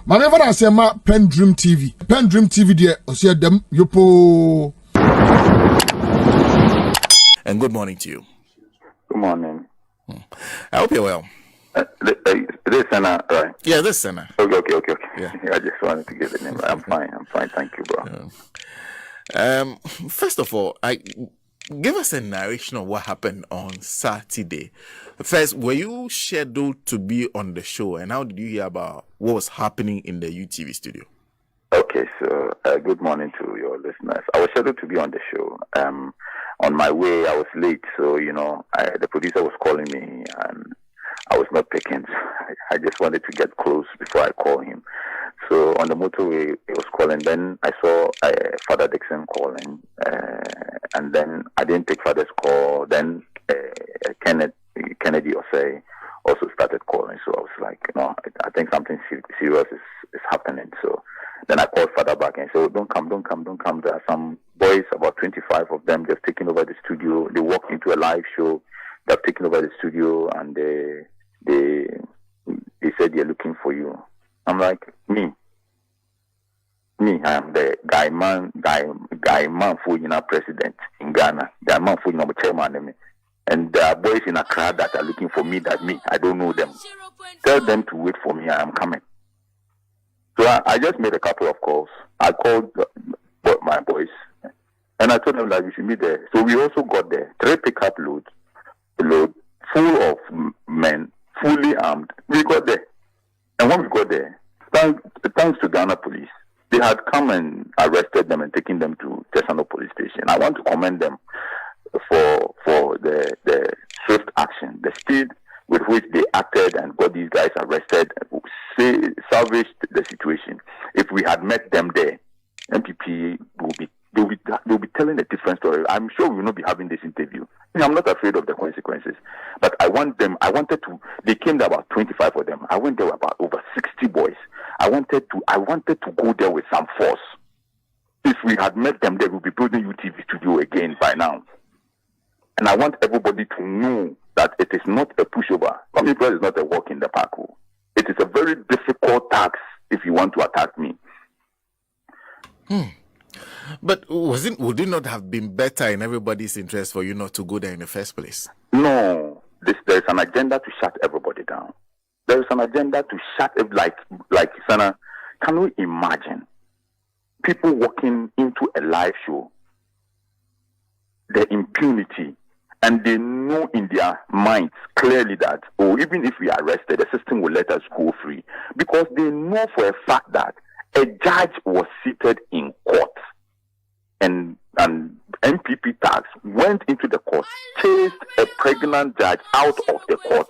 Mame fa say ma PENDREAM TV. PENDREAM TV there osia dem yopo. And good morning to you. Good morning. I hope you're well. This Senna, right? Yeah, this Senna. Okay. Yeah. I just wanted to get the name. I'm fine. Thank you, bro. First of all, give us a narration of what happened on Saturday. First, were you scheduled to be on the show, and how did you hear about what was happening in the UTV studio? Okay, so good morning to your listeners. I was scheduled to be on the show. On my way, I was late, so the producer was calling me, and I was not picking. I just wanted to get close before I call him. So on the motorway, he was calling. Then I saw Father Dixon calling, and then I didn't take Father's call. Then Kennedy also started calling. So I was like, I think something serious is happening. So then I called Father back and said, don't come. There are some boys, about 25 of them, just taking over the studio. They walked into a live show. They've taken over the studio, and they said they're looking for you. I'm like, me, I am the guy man for president in Ghana. Guy man for chairman. And there are boys in Accra that are looking for me. I don't know them. Tell them to wait for me. I am coming. So I just made a couple of calls. I called my boys, and I told them that we should meet there. So we also got there. 3 pickup load full of men, fully armed. We got there. And when we got there, thanks to Ghana police, they had come and arrested them and taken them to Tesano police station. I want to commend them for the swift action, the speed with which they acted and got these guys arrested, salvaged the situation. If we had met them there, NPP they'll be telling a different story. I'm sure we will not be having this interview. I'm not afraid of the consequences, but they came there about 25 of them. I went there about over 60 boys. I wanted to go there with some force. If we had met them there, we'll be building UTV studio again by now. And I want everybody to know that it is not a pushover. Coming is not a walk in the park. It is a very difficult task if you want to attack me. But would it not have been better in everybody's interest for you not to go there in the first place? No. There's an agenda to shut everybody down. There is an agenda to shut it like Sana. Can we imagine people walking into a live show, the impunity, and they know in their minds clearly that, even if we are arrested, the system will let us go free. Because they know for a fact that a judge was seated in court, and NPP tax went into the court, chased a pregnant judge out of the court,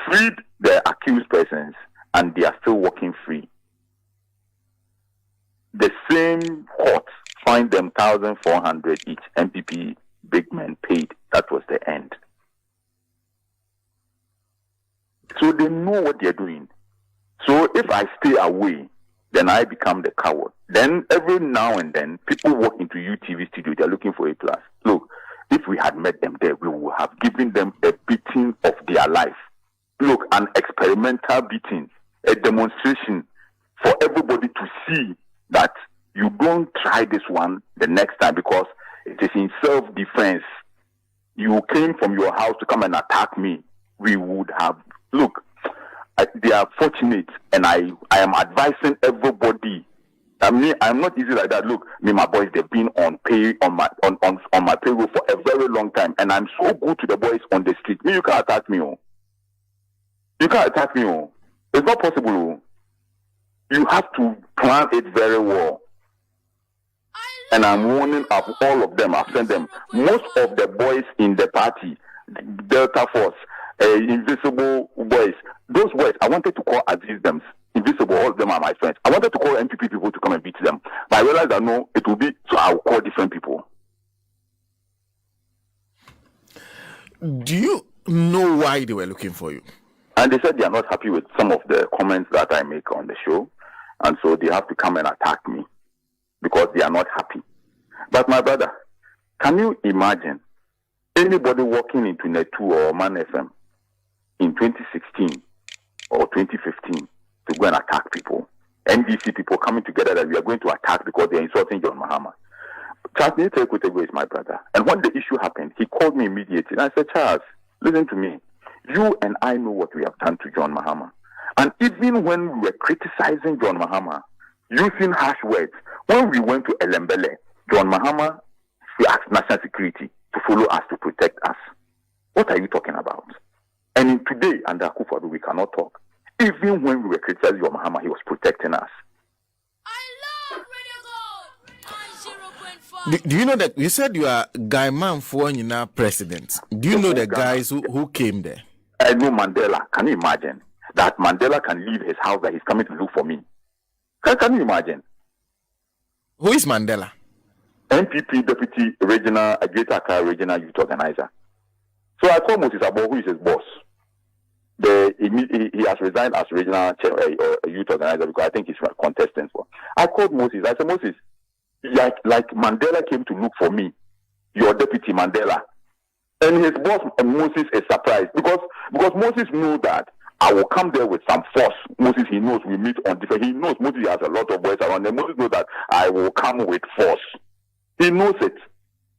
freed the accused persons, and they are still walking free. The same court fined them 1,400 each. NPP big men paid. That was the end. So they know what they're doing. So if I stay away, then I become the coward. Then every now and then, people walk into UTV studio, they're looking for a class. Look, if we had met them there, we would have given them a beating of their life. Look, an experimental beating, a demonstration for everybody to see that you don't try this one the next time because it is in self-defense. You came from your house to come and attack me. We would have, look, they are fortunate, and I am advising everybody. I'm not easy like that. Look, my boys, they've been on my payroll for a very long time, and I'm so good to the boys on the street. You can't attack me. You can't attack me. It's not possible. You have to plan it very well. And I'm warning up all of them. I've sent them. Most of the boys in the party, Delta Force, Invisible boys, those boys, I wanted to call Aziz them. Invisible, all of them are my friends. I wanted to call NPP people to come and beat them. But I realized that no, it will be, so I'll call different people. Do you know why they were looking for you? And they said they are not happy with some of the comments that I make on the show. And so they have to come and attack me because they are not happy. But my brother, can you imagine anybody walking into Netu or Man FM in 2016 or 2015 to go and attack people? NDC people coming together that we are going to attack because they're insulting John Mahama. Charles Nkrumah is my brother. And when the issue happened, he called me immediately. And I said, Charles, listen to me. You and I know what we have done to John Mahama. And even when we were criticizing John Mahama, using harsh words, when we went to Elembele, John Mahama asked national security to follow us to protect us. What are you talking about? And today, under Akufo-Addo, we cannot talk. Even when we were criticizing John Mahama, he was protecting us. Do you know that you said you are Guy Manfuanyina president? Do you know the guys who came there? I know Mandela. Can you imagine that Mandela can leave his house that he's coming to look for me? Can you imagine? Who is Mandela? NPP Deputy Regional, Greater Accra Regional Youth Organizer. So I called Moses Abo, who is his boss. He has resigned as regional chair, youth organizer because I think he's contesting for. I called Moses. I said, Moses, like Mandela came to look for me, your deputy Mandela, and his boss Moses is surprised because Moses knew that I will come there with some force. Moses, he knows we meet on different. He knows Moses has a lot of boys around him. Moses knows that I will come with force. He knows it.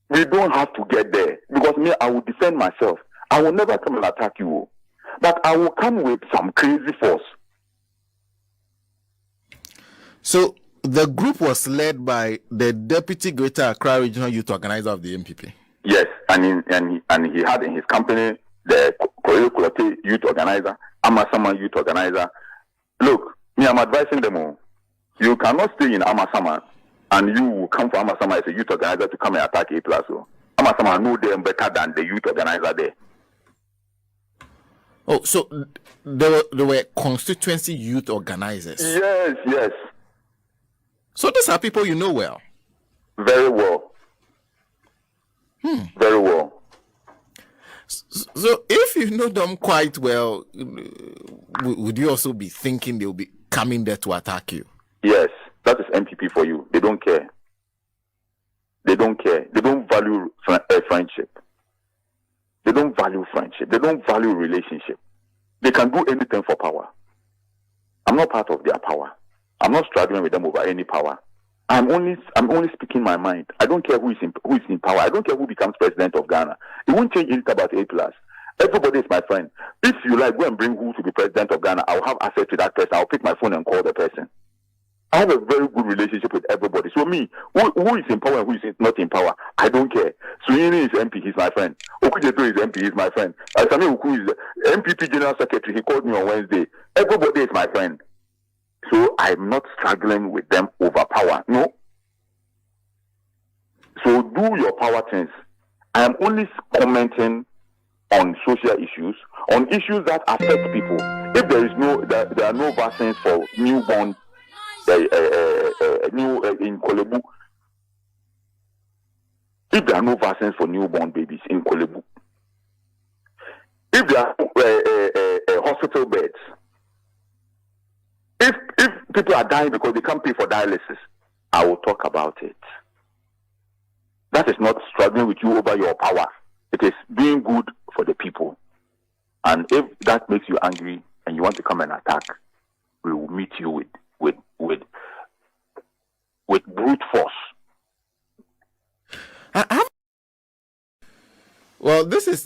We don't have to get there because me, I will defend myself. I will never come and attack you, but I will come with some crazy force. So the group was led by the Deputy Greater Accra Regional Youth Organizer of the NPP. Yes, and he had in his company the Koyokulate Youth Organizer, Amasama Youth Organizer. Look, me, I'm advising them all. You cannot stay in Amasama and you will come for Amasama as a youth organizer to come and attack A+. Amasama know them better than the youth organizer there. Oh, so there were constituency youth organizers. Yes. So these are people you know well. Very well. Very well. So if you know them quite well, would you also be thinking they'll be coming there to attack you? Yes, that is NPP for you. They don't care. They don't care. They don't value friendship. They don't value friendship. They don't value relationship. They can do anything for power. I'm not part of their power. I'm not struggling with them over any power. I'm only speaking my mind. I don't care who is in power. I don't care who becomes president of Ghana. It won't change anything about A+. Everybody is my friend. If you like, go and bring who to be president of Ghana. I'll have access to that person. I'll pick my phone and call the person. I have a very good relationship with everybody. So me, who is in power and who is not in power, I don't care. Suini is MP, he's my friend. Okujeto is MP, he's my friend. Asami Uku is the MPP General Secretary, he called me on Wednesday. Everybody is my friend. So I'm not struggling with them over power. No. So do your power things. I am only commenting on social issues, on issues that affect people. If there are no vaccines for newborn in Kolebu. If there are no vaccines for newborn babies in Kolebu. If there are hospital beds. If people are dying because they can't pay for dialysis, I will talk about it. That is not struggling with you over your power. It is being good for the people. And if that makes you angry and you want to come and attack, we will meet you with brute force. Well, this is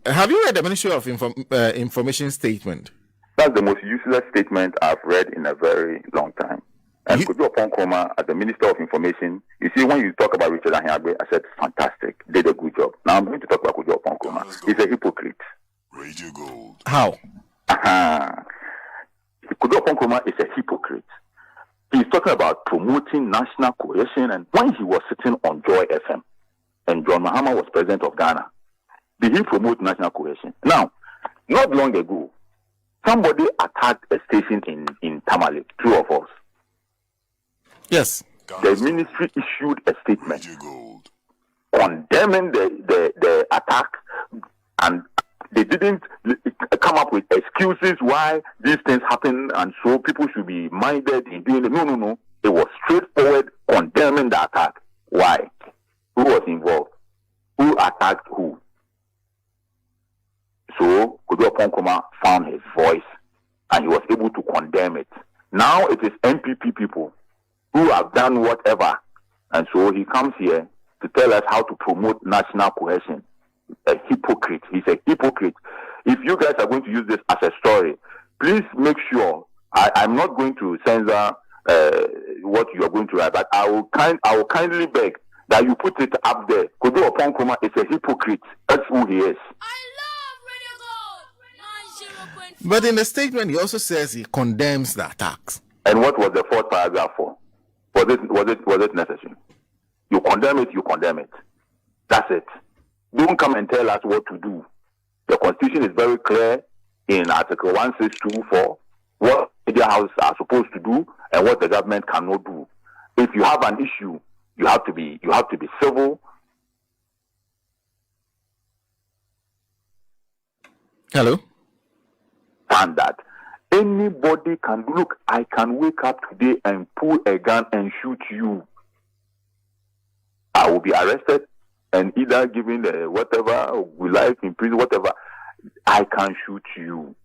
have you read the Ministry of Information statement? That's the most useless statement I've read in a very long time. And Nkrumah, as the Minister of Information, you see, when you talk about Richard Ahiagbe, I said, fantastic, did a good job. Now I'm going to talk about Nkrumah. He's a hypocrite. Radio Gold. How? Nkrumah is a hypocrite. He's talking about promoting national cohesion, and when he was sitting on Joy FM, and John Mahama was president of Ghana, did he promote national cohesion? Now, not long ago, somebody attacked a station in Tamale, two of us. Yes. The ministry issued a statement condemning the attack, and they didn't come up with excuses why these things happen, and so people should be minded in doing it. No. It was straightforward condemning the attack. Why? Who was involved? Who attacked who? So Nkrumah found his voice, and he was able to condemn it. Now it is NPP people who have done whatever. And so he comes here to tell us how to promote national cohesion. A hypocrite. He's a hypocrite. If you guys are going to use this as a story, please make sure I'm not going to censor what you are going to write, but I will kindly beg that you put it up there. Kodo Oppong Nkrumah is a hypocrite. That's who he is. But in the statement, he also says he condemns the attacks. And what was the fourth paragraph for? Was it necessary? You condemn it, you condemn it. That's it. Don't come and tell us what to do. The Constitution is very clear in Article 1624 what media houses are supposed to do and what the government cannot do. If you have an issue, you have to be civil. Hello? And that anybody can look. I can wake up today and pull a gun and shoot you. I will be arrested and either given whatever, life in prison, whatever. I can shoot you.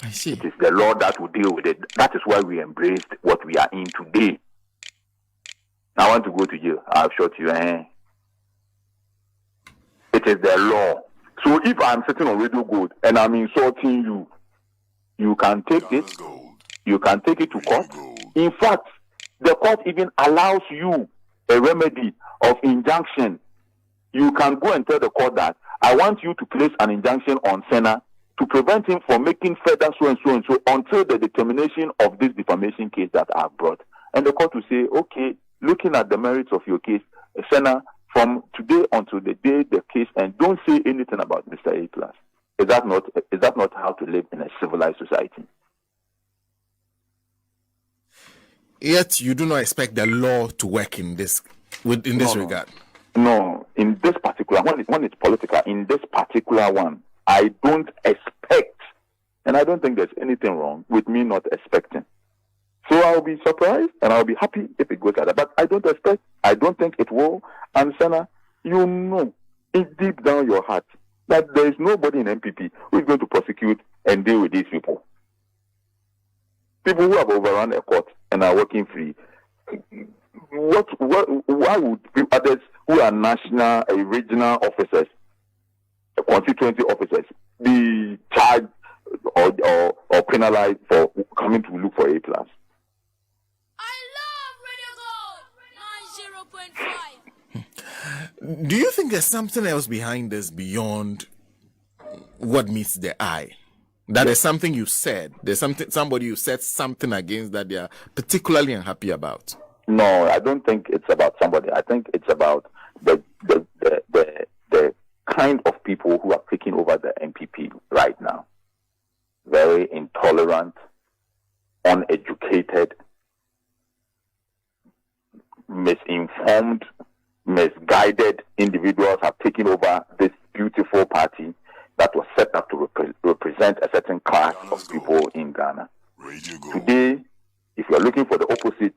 I see. It is the law that will deal with it. That is why we embraced what we are in today. I want to go to jail. I've shot you. It is the law. So if I'm sitting on Radio Gold and I'm insulting you, you can take it. You can take it to court. In fact, the court even allows you a remedy of injunction. You can go and tell the court that I want you to place an injunction on Senna to prevent him from making further so and so and so until the determination of this defamation case that I have brought. And the court will say, okay, looking at the merits of your case, Senna, from today until the day the case, and don't say anything about Mr. A+. Is that not how to live in a civilized society? Yet you do not expect the law to work in this regard. No, in this particular one, it's political. In this particular one, I don't expect, and I don't think there's anything wrong with me not expecting. So I'll be surprised and I'll be happy if it goes like that. But I don't expect, I don't think it will. And Senna, you know, in deep down your heart, that there is nobody in NPP who is going to prosecute and deal with these people. People who have overrun a court and are working free. Why would others who are national, regional officers, constituency officers, be charged or penalized for coming to look for A+? Do you think there's something else behind this beyond what meets the eye? That is something you said. There's somebody you said something against that they are particularly unhappy about. No, I don't think it's about somebody. I think it's about the kind of people who are taking over the NPP right now. Very intolerant, uneducated, misinformed, misguided individuals have taken over this beautiful party that was set up to represent a certain class of people in Ghana. Today, if you are looking for the opposite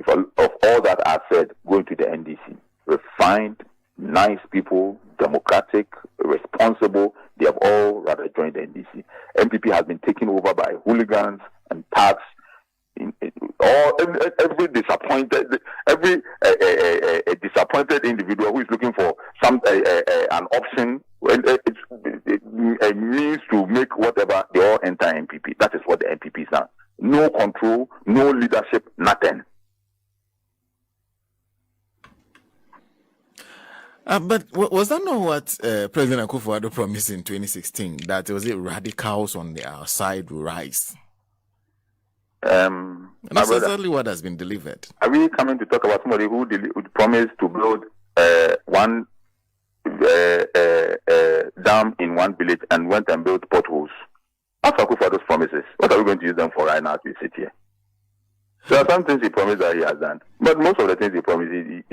of all that I've said, going to the NDC. Refined, nice people, democratic, responsible, they have all rather joined the NDC. NPP has been taken over by hooligans and thugs. Every disappointed individual who is looking for an option, a means to make whatever, they all enter NPP. That is what the NPP is now. No control, no leadership, nothing. But was that not what President Akufo-Addo promised in 2016? That was it, radicals on our side will rise. And that's exactly what has been delivered. Are we coming to talk about somebody who promised to build one dam in one village and went and built potholes? After Akufo-Addo's promises, what are we going to use them for right now as we sit here? There are some things he promised that he has done, but most of the things he promised he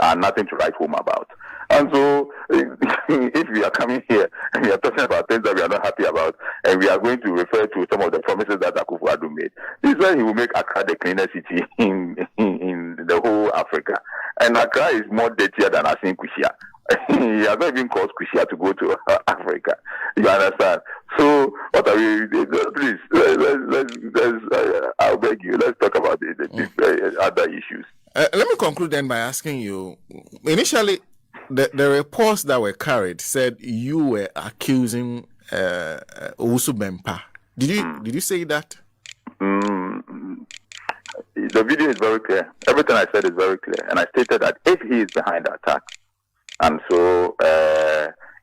are nothing to write home about. And so, if we are coming here and we are talking about things that we are not happy about, and we are going to refer to some of the promises that Akufo-Addo made, this is why he will make Accra the cleanest city in the whole Africa. And Accra is more dirtier than Asin Kushia. He has not even caused Kushia to go to Africa. You understand? So what are we? Please, I'll beg you. Let's talk about the other issues. Let me conclude then by asking you. Initially, the reports that were carried said you were accusing Owusu Bempah. Did you say that? The video is very clear. Everything I said is very clear, and I stated that if he is behind the attack, and so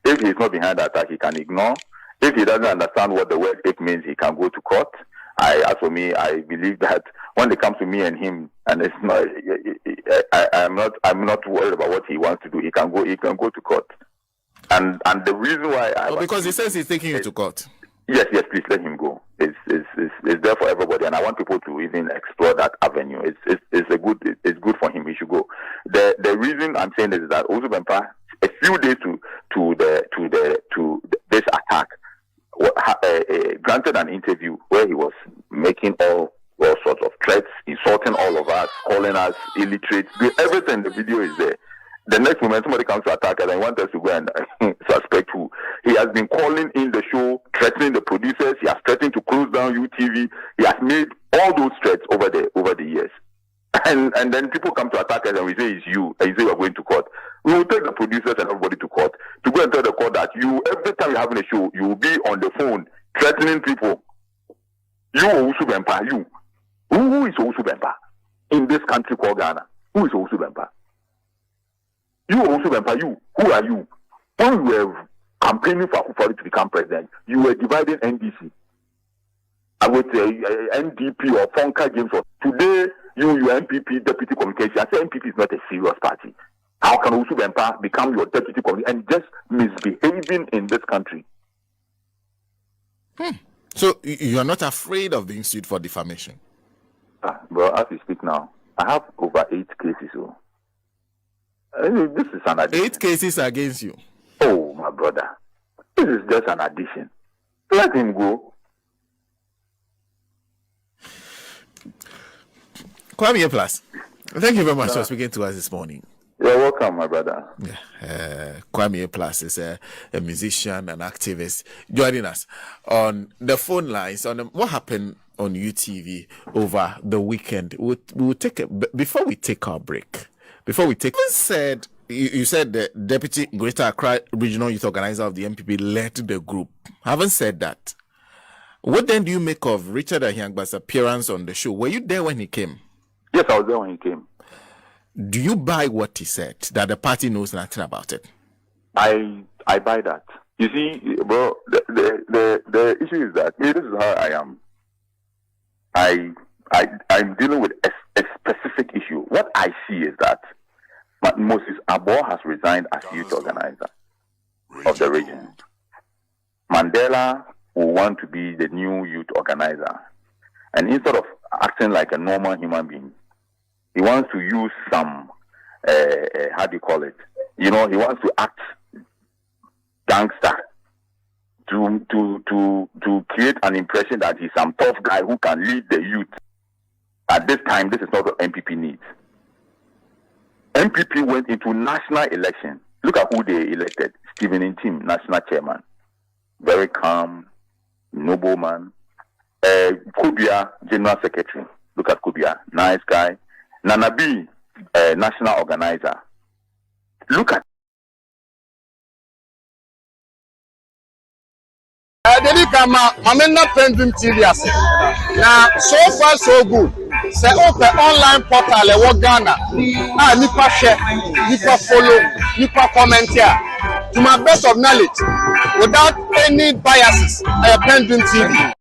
if he is not behind the attack, he can ignore. If he doesn't understand what the word "if" means, he can go to court. As for me, I believe that when it comes to me and him, and it's not, I'm not worried about what he wants to do. He can go to court. And the reason why because he says he's taking you to court. Yes, please let him go. It's there for everybody, and I want people to even explore that avenue. It's good for him. He should go. The reason I'm saying this is that Owusu Bempah, a few days to this attack, granted an interview where he was making all sorts of threats, insulting all of us, calling us illiterate. Everything. The video is there. The next moment somebody comes to attack us and wants us to go and suspect who. He has been calling in the show, threatening the producers. He has threatened to close down UTV. He has made all those threats over the years. And then people come to attack us and we say it's you, and you say you're going to court. We will take the producers and everybody to court to go and tell the court that every time you're having a show, you will be on the phone threatening people. You Owusu Bempah, you. Who is Owusu Bempah in this country called Ghana? Who is Owusu Bempah? You Owusu Bempah, you. Who are you? When you were campaigning for Akufo-Addo to become president, you were dividing NDC. I would say NDP or Fonka James. Today, you NPP deputy communication. I say NPP is not a serious party. How can Owusu Bempah become your deputy communication and just misbehaving in this country? So you are not afraid of being sued for defamation? Well, as we speak now, I have over 8 cases. This is an addition. 8 cases against you? Oh, my brother. This is just an addition. Let him go. Kwame Plus, thank you very much for speaking to us this morning. You're welcome, my brother. Kwame Plus is a musician and activist joining us on the phone lines on what happened on UTV over the weekend. We'll take it before we take our break. Before we take, you said the Deputy Greater Accra Regional Youth Organizer of the NPP led the group. I haven't said that. What then do you make of Richard Ahiangba's appearance on the show? Were you there when he came? Yes, I was there when he came. Do you buy what he said, that the party knows nothing about it? I buy that. You see, bro, the issue is that this is how I am. I'm dealing with a specific issue. What I see is that Moses Abo has resigned as youth organizer of the region. Mandela will want to be the new youth organizer. And instead of acting like a normal human being, he wants to use some, how do you call it? He wants to act gangster to create an impression that he's some tough guy who can lead the youth. At this time, this is not what NPP needs. NPP went into national election. Look at who they elected. Stephen Ntim, national chairman. Very calm, noble man. Kubia, general secretary. Look at Kubia, nice guy. Nanabi, national organizer. Look at Dedi kama mamena PENDREAM TV ase. Na so far so good. Say open online portal e wo Ghana. Nipa share, nipa follow, nipa comment here. To my best of knowledge, without any biases, PENDREAM TV.